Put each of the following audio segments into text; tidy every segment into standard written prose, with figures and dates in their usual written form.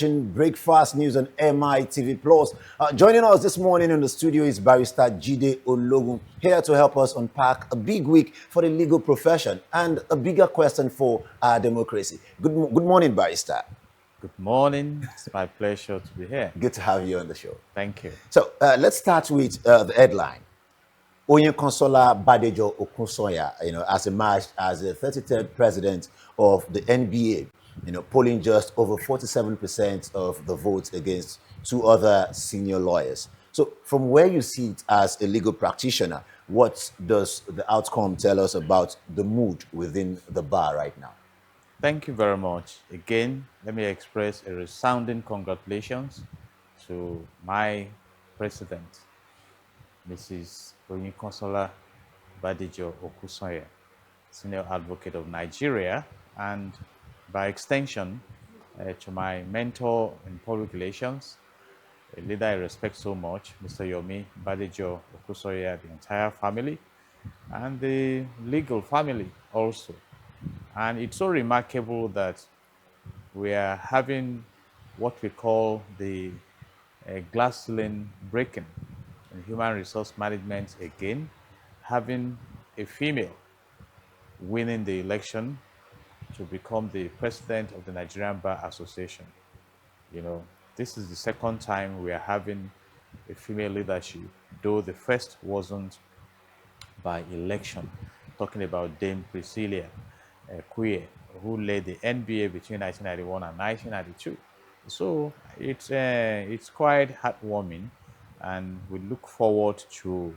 Breakfast News on MITV Plus. Joining us this morning in the studio is Barrister Jide Ologun, here to help us unpack a big week for the legal profession and a bigger question for our democracy. Good morning, Barrister. Good morning. It's my pleasure to be here. Good to have you on the show. Thank you. So let's start with the headline. Consola Badejo Okunsoya, has emerged as the 33rd president of the NBA, polling just over 47% of the votes against two other senior lawyers. So from where you sit as a legal practitioner, what does the outcome tell us about the mood within the bar right now? Thank you very much. Again, let me express a resounding congratulations to my president, Mrs. Consola Badejo Okunsoya, Senior Advocate of Nigeria, and by extension, to my mentor in public relations, a leader I respect so much, Mr. Yomi Badejo Okunsoya, the entire family, and the legal family also. And it's so remarkable that we are having what we call the glass ceiling breaking in human resource management again, having a female winning the election to become the president of the Nigerian Bar Association. This is the second time we are having a female leadership, though the first wasn't by election, talking about Dame Priscilla Queer, who led the NBA between 1991 and 1992. So it's quite heartwarming, and we look forward to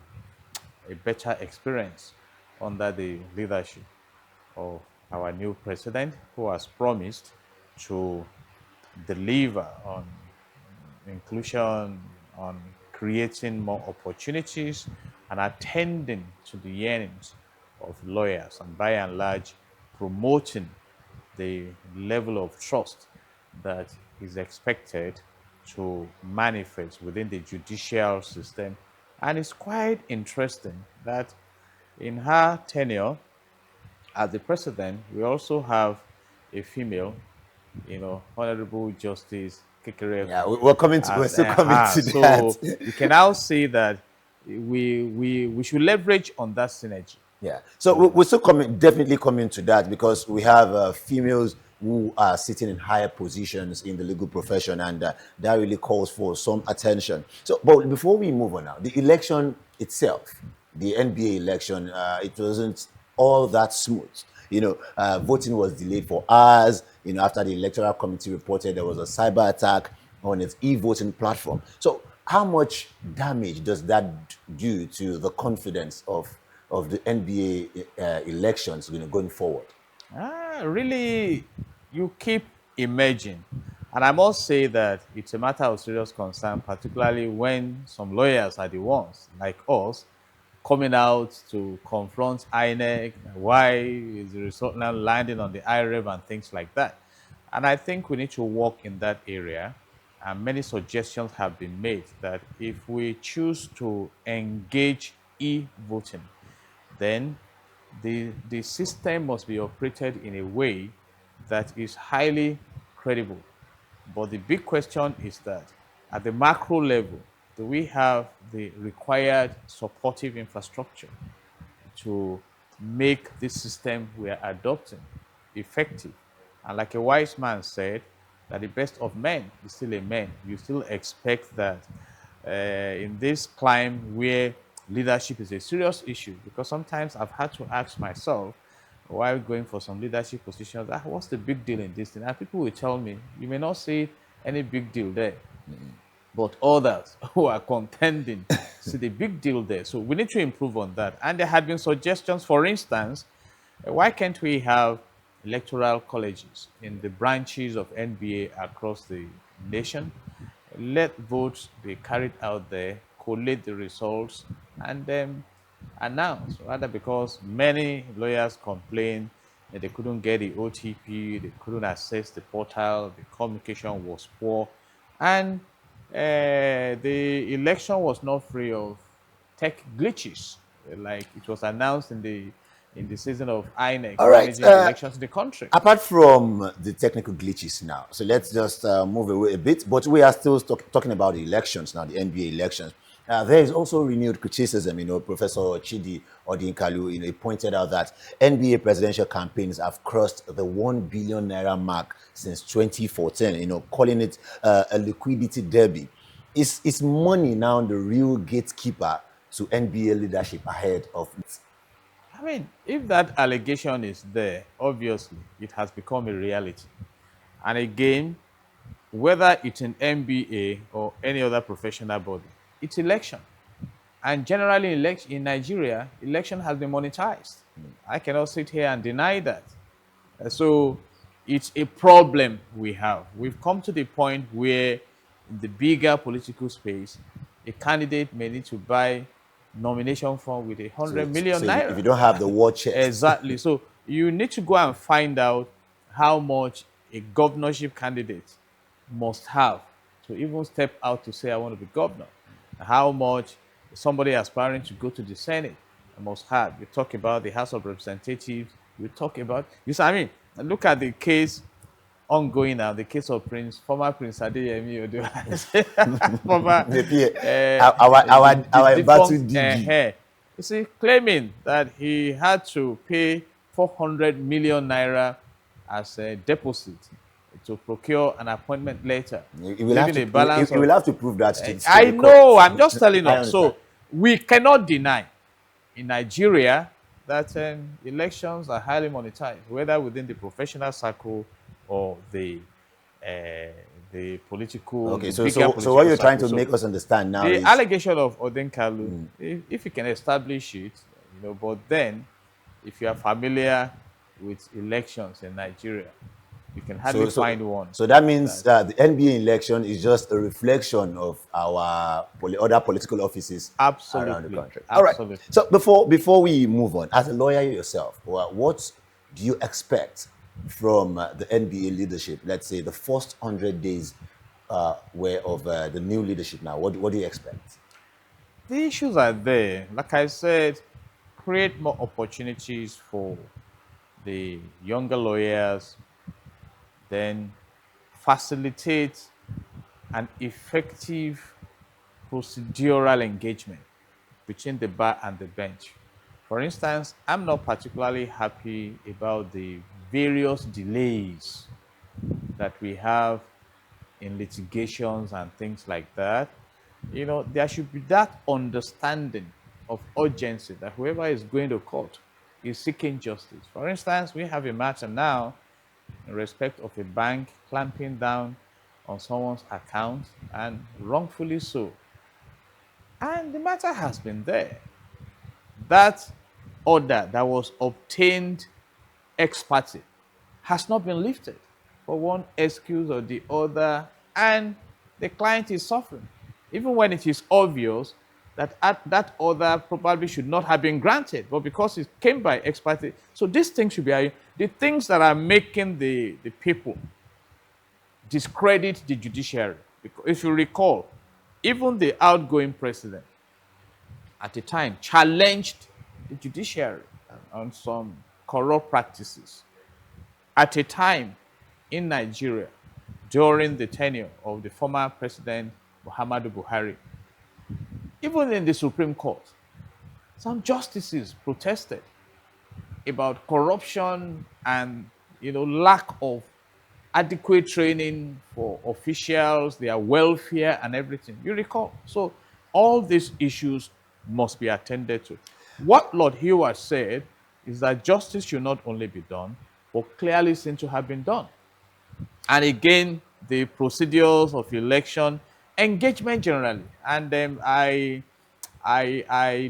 a better experience under the leadership of our new president, who has promised to deliver on inclusion, on creating more opportunities, and attending to the yearnings of lawyers, and by and large, promoting the level of trust that is expected to manifest within the judicial system. And it's quite interesting that in her tenure as the president, we also have a female, Honorable Justice Yeah, Kekereekun we're as still coming her. to So that. we can now see that we should leverage on that synergy. Yeah. So we're still definitely coming to that because we have females who are sitting in higher positions in the legal profession, and that really calls for some attention. So, but before we move on now, the election itself, the NBA election, it wasn't all that smooth. Voting was delayed for hours. After the electoral committee reported there was a cyber attack on its e-voting platform. So, how much damage does that do to the confidence of the NBA elections, going forward? Really, you keep emerging. And I must say that it's a matter of serious concern, particularly when some lawyers are the ones, like us, coming out to confront INEC. Why is the result now landing on the IREV and things like that? And I think we need to work in that area. And many suggestions have been made that if we choose to engage e-voting, then the system must be operated in a way that is highly credible. But the big question is that at the macro level, do we have the required supportive infrastructure to make this system we are adopting effective? And like a wise man said, that the best of men is still a man. You still expect that in this climb where leadership is a serious issue, because sometimes I've had to ask myself while going for some leadership positions, what's the big deal in this thing? And people will tell me, you may not see any big deal there, but others who are contending see the big deal there. So we need to improve on that. And there had been suggestions, for instance, why can't we have electoral colleges in the branches of NBA across the nation? Let votes be carried out there, collate the results, and then announce. Rather, because many lawyers complain that they couldn't get the OTP, they couldn't access the portal, the communication was poor, and the election was not free of tech glitches. Like it was announced in the in the season of INEC All right. managing the elections in the country. Apart from the technical glitches now, so let's just move away a bit, but we are still talking about the elections now, the NBA elections. There is also renewed criticism. Professor Chidi Odinkalu, he pointed out that NBA presidential campaigns have crossed the 1 billion naira mark since 2014, calling it a liquidity derby. Is money now the real gatekeeper to NBA leadership ahead of it? I mean, if that allegation is there, obviously it has become a reality. And again, whether it's an MBA or any other professional body, it's election. And generally, in Nigeria, election has been monetized. I cannot sit here and deny that. So it's a problem we have. We've come to the point where, in the bigger political space, a candidate may need to buy nomination form with 100 million So if naira. you don't have the war chest. Exactly. So you need to go and find out how much a governorship candidate must have to even step out to say, I want to be governor. How much somebody aspiring to go to the Senate must have. You talk about the House of Representatives. You talk about, I mean, look at the case ongoing now, the case of former Prince Adeyemi Odo, former, Maybe our the battle defunct DG. hair. You see, claiming that he had to pay 400 million naira as a deposit to procure an appointment letter, You will have leaving to a balance you will of. have to prove that to I the court. know, I'm just telling I us. understand. So we cannot deny in Nigeria that elections are highly monetized, whether within the professional circle or uh, Okay, the so bigger so what political you're trying circle. to So make us understand now the is allegation of Odenkalu, if you can establish it, but then if you are familiar with elections in Nigeria, you can hardly so find so one so that means that the NBA election is just a reflection of our other political offices around the absolutely, country. All right. absolutely. So before we move on, as a lawyer yourself, what do you expect from the NBA leadership? Let's say the first 100 days were of the new leadership. Now, what do you expect? The issues are there. Like I said, create more opportunities for the younger lawyers, then facilitate an effective procedural engagement between the bar and the bench. For instance, I'm not particularly happy about the various delays that we have in litigations and things like that. There should be that understanding of urgency that whoever is going to court is seeking justice. For instance, we have a matter now in respect of a bank clamping down on someone's account, and wrongfully so. And the matter has been there. That order that was obtained ex parte has not been lifted for one excuse or the other, and the client is suffering, even when it is obvious that that order probably should not have been granted, but because it came by ex parte. So these things should be the things that are making the people discredit the judiciary. Because if you recall, even the outgoing president at the time challenged the judiciary on some corrupt practices. At a time in Nigeria, during the tenure of the former president Muhammadu Buhari, even in the Supreme Court, some justices protested about corruption and lack of adequate training for officials, their welfare and everything. You recall. So all these issues must be attended to. What Lord Hewer said is that justice should not only be done, but clearly seen to have been done. And again, the procedures of election, engagement generally. And I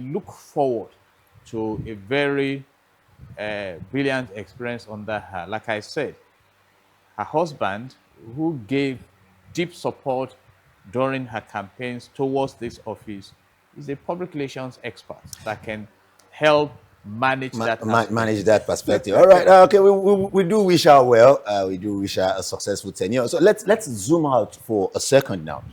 look forward to a very brilliant experience under her. Like I said, her husband, who gave deep support during her campaigns towards this office, is a public relations expert that can help manage that aspect. Manage that perspective. All right. Okay. We do wish her well. We do wish her a successful tenure. So let's zoom out for a second now.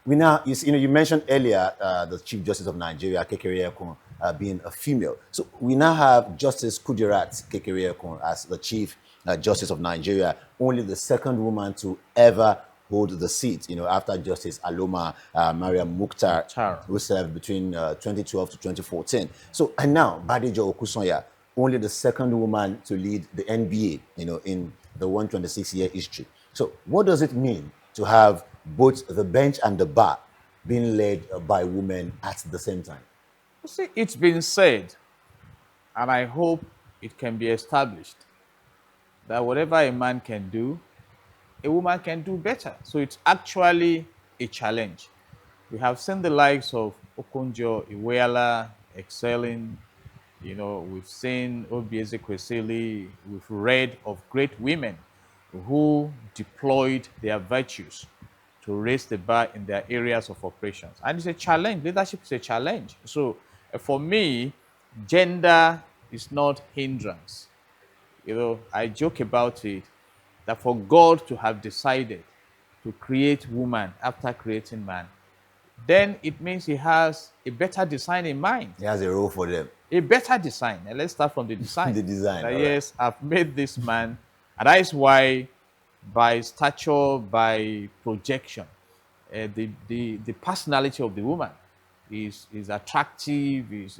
We now you mentioned earlier the Chief Justice of Nigeria, Kekere Ekun, being a female. So we now have Justice Kudirat Kekereekun as the Chief Justice of Nigeria, only the second woman to ever hold the seat, after Justice Aloma Mariam Mukhtar, Mukhtar. who served between 2012 to 2014. So, and now Badijo Okusonya, only the second woman to lead the NBA, in the 126-year history. So, what does it mean to have both the bench and the bar being led by women at the same time? You see, it's been said, and I hope it can be established, that whatever a man can do, a woman can do better. So it's actually a challenge. We have seen the likes of Okonjo Iweala excelling. We've seen Obieze Kwesili. We've read of great women who deployed their virtues to raise the bar in their areas of operations. And it's a challenge. Leadership is a challenge. So for me, gender is not hindrance. I joke about it that for God to have decided to create woman after creating man, then it means he has a better design in mind. He has a role for them. A better design. And let's start from the design. The design. That All yes, I've made this man, and that is why by stature, by projection, the personality of the woman is attractive, is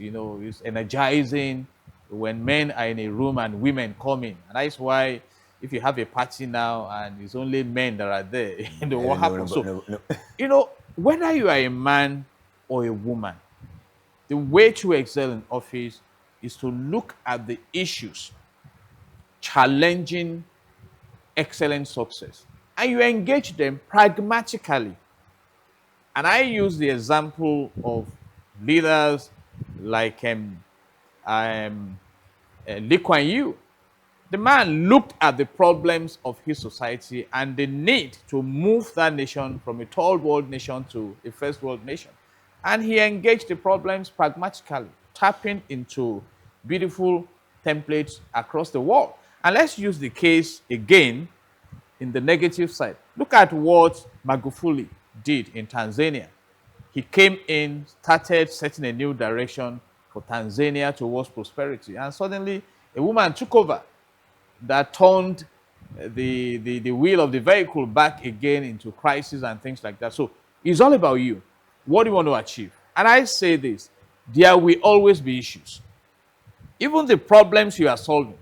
energizing when men are in a room and women come in. And that is why if you have a party now and it's only men that are there, what happens? Whether you are a man or a woman, the way to excel in office is to look at the issues challenging excellent success and you engage them pragmatically. And I use the example of leaders like Lee Kuan Yew. The man looked at the problems of his society and the need to move that nation from a third world nation to a first world nation. And he engaged the problems pragmatically, tapping into beautiful templates across the world. And let's use the case again in the negative side. Look at what Magufuli did in Tanzania. He came in, started setting a new direction for Tanzania towards prosperity. And suddenly, a woman took over that turned the wheel of the vehicle back again into crisis and things like that. So it's all about you. What do you want to achieve? And I say this, there will always be issues. Even the problems you are solving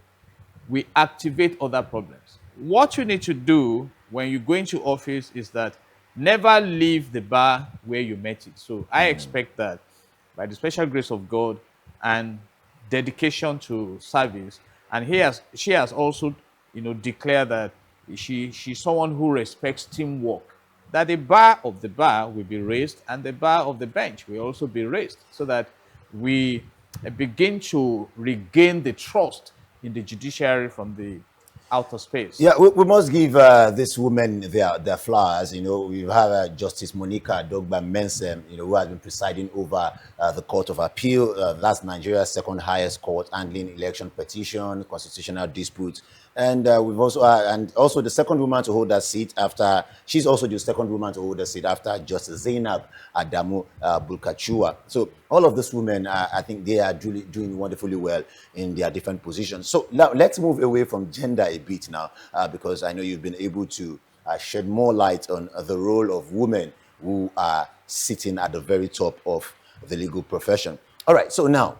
will activate other problems. What you need to do when you go into office is that never leave the bar where you met it. So I expect that by the special grace of God and dedication to service, and she has also, declared that she's someone who respects teamwork, that the bar of the bar will be raised and the bar of the bench will also be raised so that we begin to regain the trust in the judiciary from the outer space. Yeah, we must give this women their flowers. We have Justice Monica Dogba Mensem, who has been presiding over the Court of Appeal. That's Nigeria's second highest court, handling election petition, constitutional disputes. And we've also and also the second woman to hold that seat after she's also the second woman to hold the seat after Justice Zainab Adamu Bulkachua. So all of these women, I think they are doing wonderfully well in their different positions. So now let's move away from gender a bit now, because I know you've been able to shed more light on the role of women who are sitting at the very top of the legal profession. All right, so now,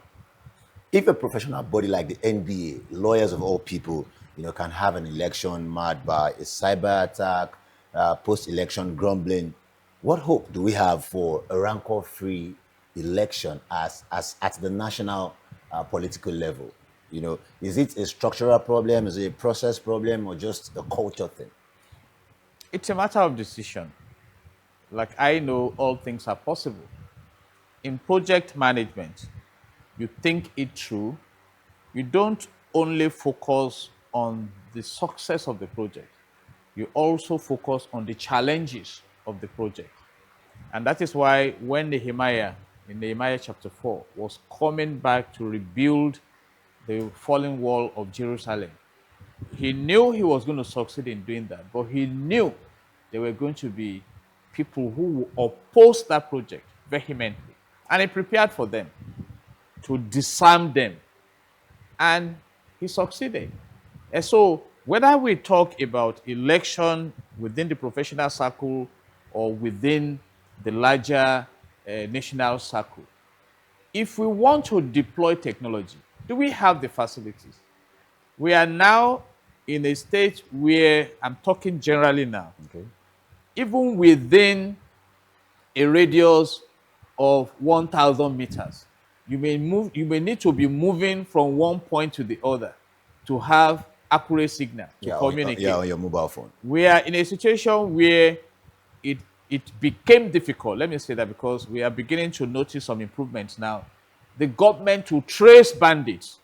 if a professional body like the NBA, lawyers of all people, can have an election marred by a cyber attack, post-election grumbling, what hope do we have for a rancor-free election as at the national political level? Is it a structural problem? Is it a process problem, or just a culture thing? It's a matter of decision. Like I know all things are possible. In project management, you think it through. You don't only focus on the success of the project. You also focus on the challenges of the project. And that is why when Nehemiah, in Nehemiah chapter 4, was coming back to rebuild the fallen wall of Jerusalem, he knew he was going to succeed in doing that, but he knew there were going to be people who would oppose that project vehemently. And he prepared for them. to disarm them. And he succeeded. And so, whether we talk about election within the professional circle or within the larger national circle, if we want to deploy technology, do we have the facilities? We are now in a state where I'm talking generally now, Okay. even within a radius of 1,000 meters, you may need to be moving from one point to the other to have accurate signal to Yeah, communicate. on your mobile phone. We are in a situation where it it became difficult. Let me say that because we are beginning to notice some improvements now. The government to trace bandits,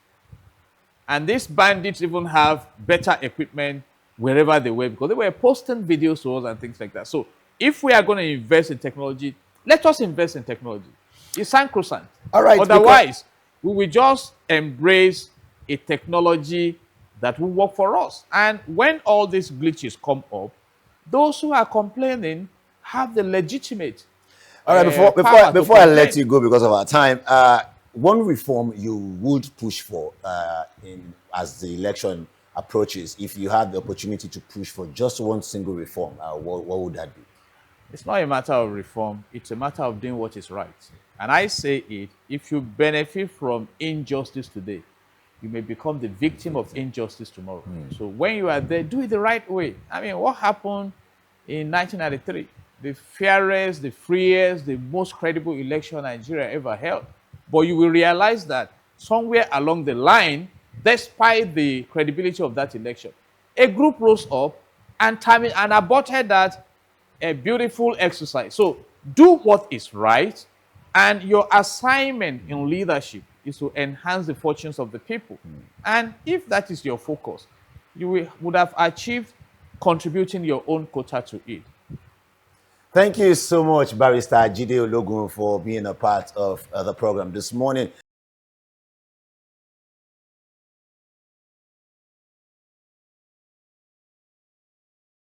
and these bandits even have better equipment wherever they were because they were posting videos to us and things like that. So if we are going to invest in technology, let us invest in technology. It's sacrosanct. All right, because Otherwise, we will just embrace a technology that will work for us. And when all these glitches come up, those who are complaining have the legitimate all right, power to before I let complain. you go because of our time, one reform you would push for in as the election approaches, if you had the opportunity to push for just one single reform, what would that be? It's not a matter of reform, it's a matter of doing what is right. And I say it, if you benefit from injustice today, you may become the victim of injustice tomorrow. So when you are there, do it the right way. I mean, what happened in 1993? The fairest, the freest, the most credible election Nigeria ever held. But you will realize that somewhere along the line, despite the credibility of that election, a group rose up and aborted that a beautiful exercise. So do what is right, and your assignment in leadership is to enhance the fortunes of the people. And if that is your focus, would have achieved contributing your own quota to it. Thank you so much, Barrister Jide Ologun, for being a part of the program this morning.